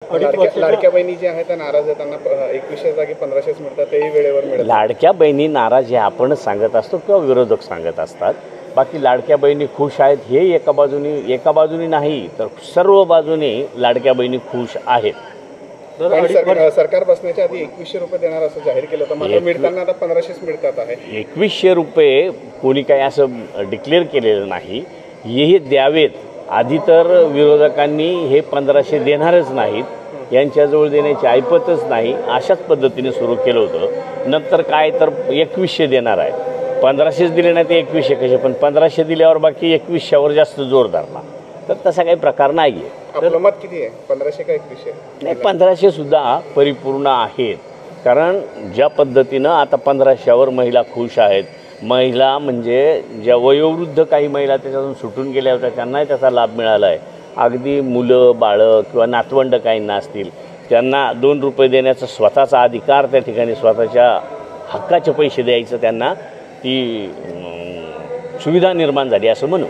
लाडक्या बहिणी जे आहेत त्या नाराज आहेत, त्यांना 2100 जागी 1500 मिळतात, तेही वेळेवर मिळतात. लाडक्या बहिणी नाराज हे आपणच सांगत असतो किंवा विरोधक सांगत असतात. बाकी लाडक्या बहिणी खुश आहेत हे एका बाजूनी नाही तर सर्व बाजूने लाडक्या बहिणी खुश आहेत. सरकार बसण्याच्या आधी 2100 रुपये देणार असं जाहीर केलं होतं, मात्र मिळताना आता 1500 मिळतात आहे. 2100 रुपये कोणी काही असं डिक्लेअर केलेलं नाही. हे द्यावेत. आधी तर विरोधकांनी हे 1500 देणारच नाहीत, यांच्याजवळ देण्याची ऐपतच नाही, अशाच पद्धतीने सुरू केलं होतं. नंतर काय तर 2100 देणार आहे. 1500 दिले नाही ते 2100 कसे, पण 1500 दिल्यावर बाकी 2100वर जास्त जोर धरला. तर तसा काही प्रकार नाही आहे. आपलं मत किती आहे, 1500 का 2100? नाही, 1500 सुद्धा परिपूर्ण आहेत. कारण ज्या पद्धतीनं आता 1500वर महिला खुश आहेत. महिला म्हणजे ज्या वयोवृद्ध काही महिला त्याच्यातून सुटून गेल्या होत्या त्यांनाही त्याचा लाभ मिळाला आहे. अगदी मुलं बाळं किंवा नातवंड काहींना असतील त्यांना 2 रुपये देण्याचा स्वतःचा अधिकार, त्या ठिकाणी स्वतःच्या हक्काचे पैसे द्यायचं त्यांना ती सुविधा निर्माण झाली असं म्हणू.